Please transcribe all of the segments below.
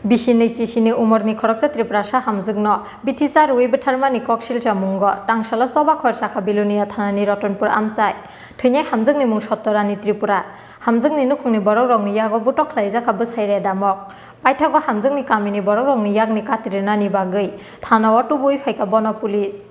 Bisini cisini umurni khoroksa Triprasha hamjugno bitisa rui betharmani koksil chamungo tangshala soba khorsa khabilunia thanani Ratonpur amsai thunye hamjugni mung Sottorani Tripura hamjugni nukhungni borok rokni yago butok khlaijak bwsaire damok paithago hamjugni kamini borok rokni yakni katrinani bagui thanao tubui phaika bono police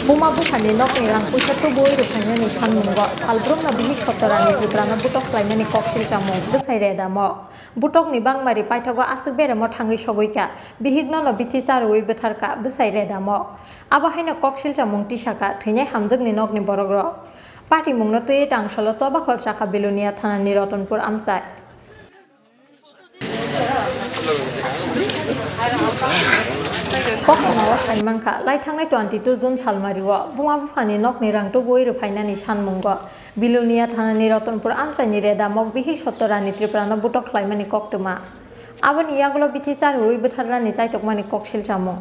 Buma bukannya nok nirang pusat tuh boy rupanya nih sanmunggo salbrum nabi Sottorani Tripurana butok lainnya nih koksil camung besai reda mo butok nih bang mari paithago asuk bere mo thangi sogoika bihigno no bitisar ui betharka besai reda mo abahina koksil camung tisaka thine hamjug nih nok nih borogro party mungno tuh tangsalo soba khorsa khabilunia thanani Ratonpur amsai Koknawa saimangka laithangnai 22 June salmariwo buma bufani nokni rangtu boi rufainani sanmungo bilunia thanani Ratonpur amsaini reda mok bihi Sottorani Tripurana butok khlaimani koktuma aboni yagulo bitisar ui betharrani chaitokmani koksil chamung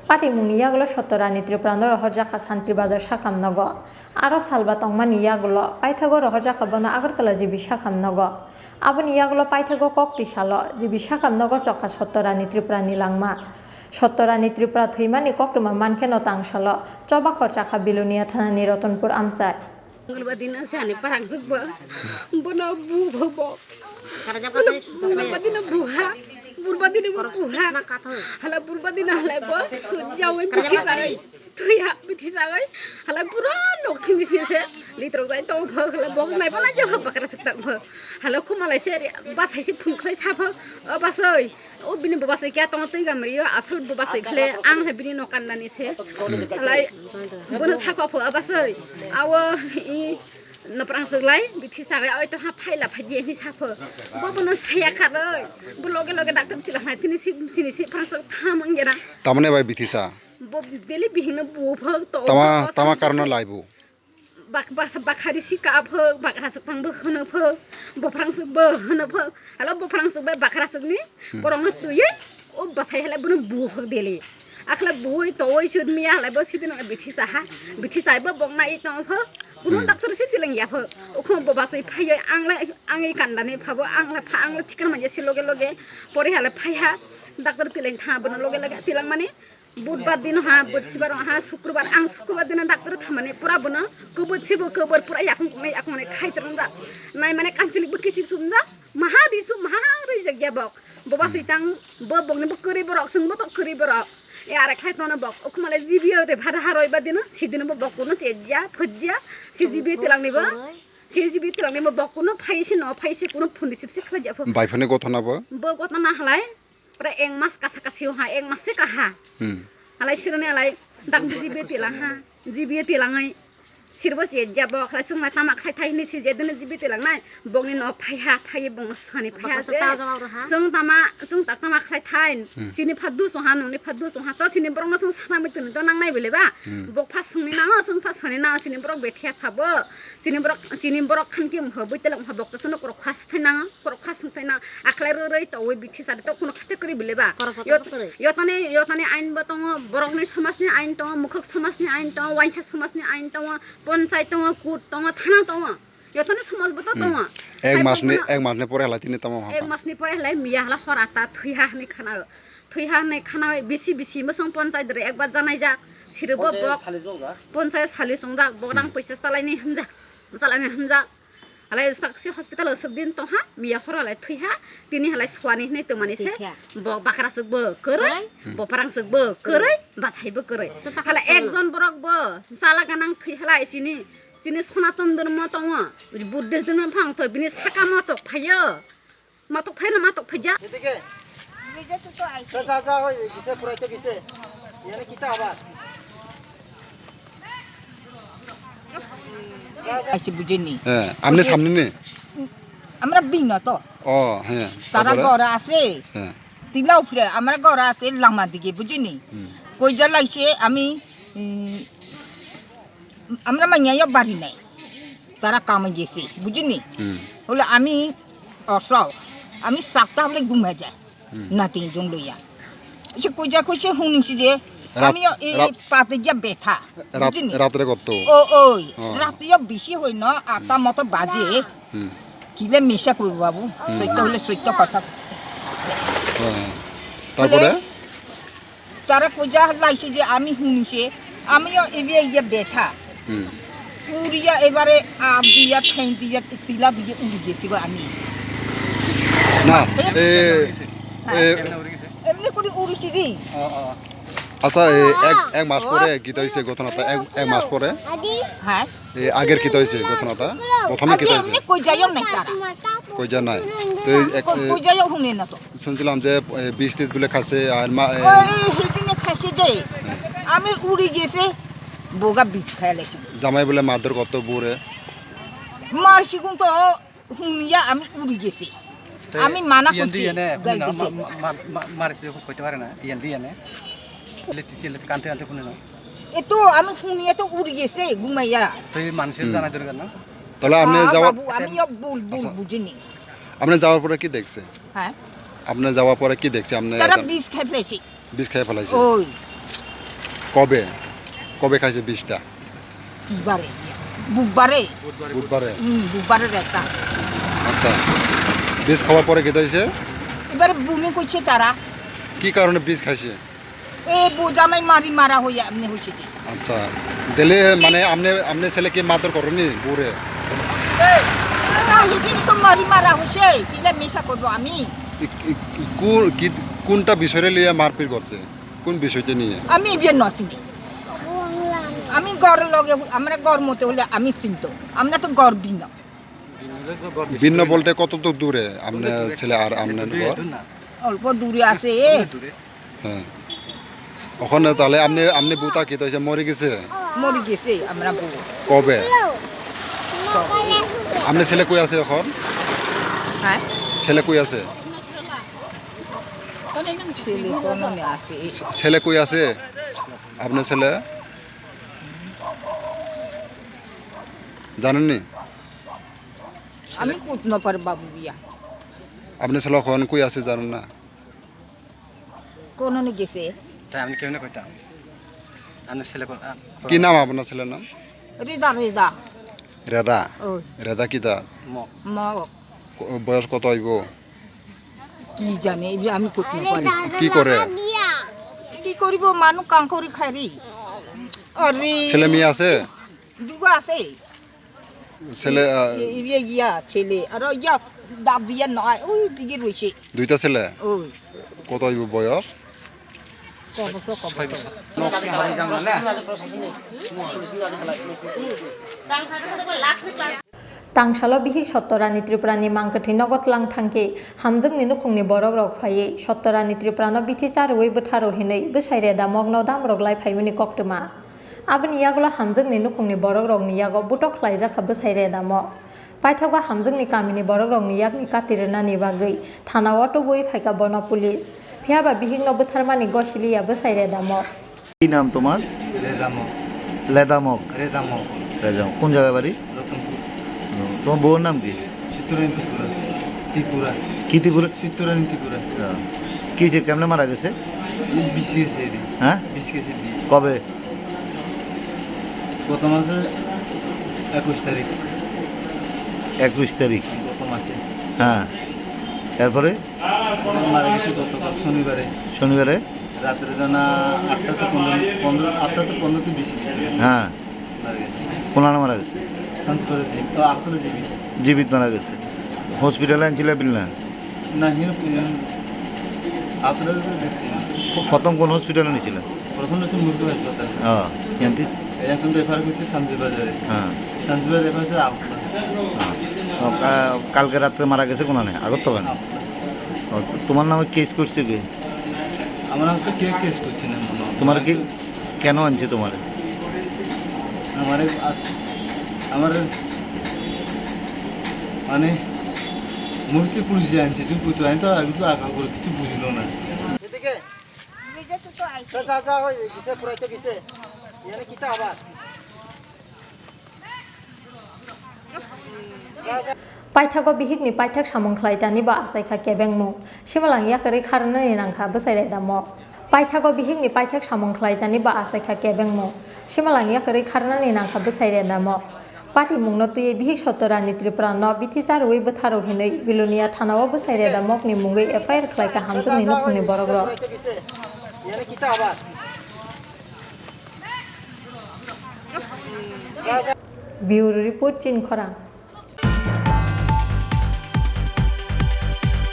pati mungni yagulo Sottorani Tripurana rohorjaka Santri Bazar sakamnogo aro salba tongmani yagulo paithago rohorjaka bono Agartala jibi sakamnogo aboni yagulo paithago kokti salo jibi sakamnogo chokka Sottorani Tripurani langma Sottorani Tripura thimani koktuma mankeno tangsalo choba khorsa khabilunia thanani Ratonpur amsai Badina sani parang zubba bona buha Badina buha burbadina buha hala burbadina hala bo sujawe bitisai tuya bitisai hala pura nok sini sini litrok dai tong pha hala bok nai pana jaw bakara sektak pha hala khumalai se bas haisi phunklai sapha basoi o bini babasai kya tong tui gamriyo asal babasai khle ang he bini nokan nani se halai bona thako pha basoi awo I naprang seglai bitisai oi to ha phaila phaje ni sapha bo bona saya kharoi bo loge loge doctor tila na tini sini si prang sag thamang jera tamane bai bitisa bo deli bihina bo pha to tama karna laibu bakari si ka pha bakara sag tang bo khna pha bo prang sag bo hna pha alo bo prang sag bakara sag ni borong tuye o basai hala bo bo pha deli akhla boi to oi sud mi hala bo sidina bitisa ha bitisa ba bong na I to pha Uno doctor sih tilang ya pha ukhom babasai phai angai kandane phabo angla thikan manje si loge loge pore hala phai ha doctor tilang tha bono loge loge tilang mane बुधबार दिन हा बुधबार हा शुक्रबार दिन doctor थामने पूरा बनो कबो छिबो कबर पूरा याकमने खाइतरंजा नाय माने कांचलिक बकिसिब सुमजा महा दिसु महा रै जग्या बक बबा सितां ब बगने बकरि बरक संबो तो करि बरक यार खाइतनो बक ओखमाले जिबियो रे भारा हारयबा दिन सिदिनो बकनो सेज्या फज्या सिजिबि तिलांनिबो सिजिबि तिलांनिबो बकनो फाइसे न फाइसे कुनो फुन्दिसिबसि खलाज्या बाइफने गथनाबो ब गतना हालाय pra eng mas kasakasiu ha eng mas ka ha alai sirone alai dang jibe tilang ha jibe tilangai sirbo je jabo khala sungna tama khai thai ni si je den jibe tilang nai bongni no phai ha phai bong sani phai ha sung tak tama khai thai sini phadu so ha nong ni phadu so ha to sini borong no sung sana mi tun to nang nai bele ba bok phas sungni na sung phas sani na sini borok bethia phabo sini borok khan ki mho buitelang mho bok to sono korok khas thai na korok khas thai na akhlai roi to oi bithi sa to kono khate kori bele ba yotane ain ba tong borok ni samas ni ain to mukhok samas ni ain to waincha samas ni ain to panchayat টঙ কুট টঙ থানা টঙ यतने समाज बता टঙ एक मास ने परे हला तिने तमा एक मास ने परे हला मिया हला हराता थुइहा ने खाना बिसि मसं पञ्चायत रे एक बार जानाय जा सिरबो बक पञ्चायत सालि संजा बगदां पैसा सालायनि हमजा हलाय साक्षी हस्पिटाल सबदिन तहा मिया हरालाय थुइहा तिनि हलाय स्वानि ने तमानि से बक बाखरा सबो करै बफरां सबो करै बासाइबो करै हला एक जन बरक बो साला गानां थुइहला इसिनि सनातन धर्म तङ बुद्धिस्ट धर्म फां त बिनि साका मातक फायो मातक फायना मातक फायजा जा होय किसे पुरायते किसे यानी किता आबाद Asyik begini. Amne samne ne. Amra bing na to. Oh, he. Tara gora ase. Tilau fre amra gora ase lama dige begini. Koi jalai se ami amra manya ya bari nai. Tara kam jese begini. Ola ami osau. Ami sakta boleh gumaja. Nanti jong lo ya. সে কইজা কইছে শুনিছি যে আমি এই পাতে গিয়া ব্যথা বুঝিনি রাত্রে কত ও ওই রাতিও বেশি হই না 8টা মতো বাজে কিলে মিশা করব বাবু সত্য হলে সত্য কথা তারপরে তারা কইজা লাইছে যে আমি শুনিছে আমিও এবিয়া ইয়া ব্যথা উড়িয়া এবারে দিয়া ঠাই দিয়া তিলা দিয়ে উড়ি গেছি গো আমি না এমনি করে উড়িছি রে আচ্ছা এক মাস পরে কি হইছে ঘটনাটা এক মাস পরে হ্যাঁ আগের কি হইছে ঘটনাটা প্রথমে কি হইছে এমনি কই যাইও নাই তারা কই যা নাই তো কই যাইও শুনে না তো শুনছিলাম যে 20-30 বলে খাচ্ছে আর হেদিনে খাইছে যে আমি উড়ি গেছে বোগা বীজ খাই লাইছি জামাই বলে মাদর কত বুড়ে মারছি তো শুনিয়া আমি উড়ি গেছি আমি মানা করছি মারিছে কইতে পারে না ইয়ান্দি এনে লেতি কানতে কানতে শুনে না এতো আমি শুনিয়া তো উড়ি গেছে ঘুমাইয়া তো এই মানুষের জানাই দরকার না তাহলে আপনি যাওয়ার বাবু আমি বুল বুঝিনি আপনি যাওয়ার পরে কি দেখছে হ্যাঁ আপনি যাওয়ার পরে কি দেখছে আপনি তারা বীজ খাই ফেলেছি বিষ খেয়ে ফেলাইছে ওই কবে খাইছে বিষটা কি বারে বুধবারে বুধবারে একটা আচ্ছা বিষ খাওয়ার পরে কি হইছে এবারে বমি করছে তারা কি কারণে বিষ খাইছে এ বোজামাই মারা হইয়া এমনি হইছে যে আচ্ছা দিলে মানে আপনি ছেলেকে মাদর করেনি বুড়ে না এদিন তো মারা হইছে কিলা মিশা করবো আমি কোনটা বিষয়ে লিয়ে মারপিট করছে কোন বিষয়টা নিয়ে আমি বিয়ে নচিনি আমি গড় লগে আমরা গড় মতে হলে আমি চিনতো আমরা তো গড় ভিন্ন বলতে কত তো দূরে আপনার ছেলে আর আপনার ঘর অল্প দূরে আছে হ্যাঁ ওখানে তাহলে আপনি বুতা কি তো মরে গেছে আমরা বউ কবে আপনি ছেলে কই আছে এখন হ্যাঁ ছেলে কই আছে ছেলে কই আছে আপনার ছেলে জানেননি আমি কুত না পার বাবু বিয়া আপনি ছেলে এখন কই আছে জানেন না কোন গেছে তাই আমি কেমনে কইতাম আমি ছেলে কি নাম আপনার ছেলের নাম রিদা রেদা ওই রেদা কি তা মা বয়স কত হইব কি জানে আমি কুত না পারি কি করে কি করিব মানু কাম করি খাই রে আরে ছেলে মেয়ে আছে দুগা আছে ছেলে ইয়া ছেলে আর ইয়া দাব দিয়া নয় ওই দিকে রইছে দুইটা ছেলে ওই কত হইব বয়স तांसालो बिहि सत्तरानि त्रिपुरानि मांकथि नगद लांथांके हामजोंनि नुखुंनि बरक रक फायै सत्तरानि त्रिपुरानो बिथि चारवै बोथारो हिनै बोसाइरे दामगनो दामरगलाय फाइमनि कक्टमा आबनि यागला हामजोंनि नुखुंनि बरक रकनि यागो बुटक लायजाखा बोसाइरे दाम पाइथागा हामजोंनि कामिनि बरक रकनि यागनि कातिरनानि बागै थानावातो बय फाइका बन पुलिस फियाबा बिहिंनो बोथारमानि गसिलिया बोसाइरे दाम কি নাম তোমার লেদামক কোন জায়গায় বাড়ি তোমার বউর নাম কি কি ত্রিপুরা কি যে কেমনে মারা গেছে হ্যাঁ কবে গত মাসে 21 তারিখ 21 তারিখ গত মাসে হ্যাঁ এরপরে মারা গেছে গতকাল শনিবারে রাত্রে জানা 8টা থেকে 20 হ্যাঁ মারা গেছে কোনানো মারা গেছে শান্তিপ্রদার আপনারা জীবিত মারা গেছে হসপিটালে আনছিল না না হিন আপনারা দেখছি প্রথম কোন হসপিটালে নিয়েছিল প্রথম হচ্ছে মুরগি হাসপাতাল হ্যাঁ জানতি এখন রেফার করছে শান্তিবাজারে হ্যাঁ শান্তিবাজার রেফার করছে আপনার কালকে রাত্রে মারা গেছে কোনানে আগরতলা তোমার নামে কেস করছে কি আমার হচ্ছে কে কেস করছে না তোমার কি কেন আনছে তোমার আমার মানে মূর্তি পুলিশ আনছে তুই বুঝতে পারি তো আগে তো আগা করে কিছু বুঝলো না এদিকে যা হয়ে গেছে পুরাইতে গেছে এখানে কিতা আবার पाइथागो बिहिगनि पाइथाक सामंख्लाय दानि बा आसाइखा केबेंमु सिमालां याकरै खारनानि नांखा बोसाइरे दाम paithago bihingni paithak samong khlaijani ba asaikha kebengmo simalangia kari kharnani nangkha bwsaire damo Pati mungno tuye bihik sotorani Tripurano bithi charwei betharo hinei Bilonia thanao bwsaire damok ni mungei FIR khlaika hamjani nokni borogro ইয়ানে কিতা আবার Bureau report Chin Khora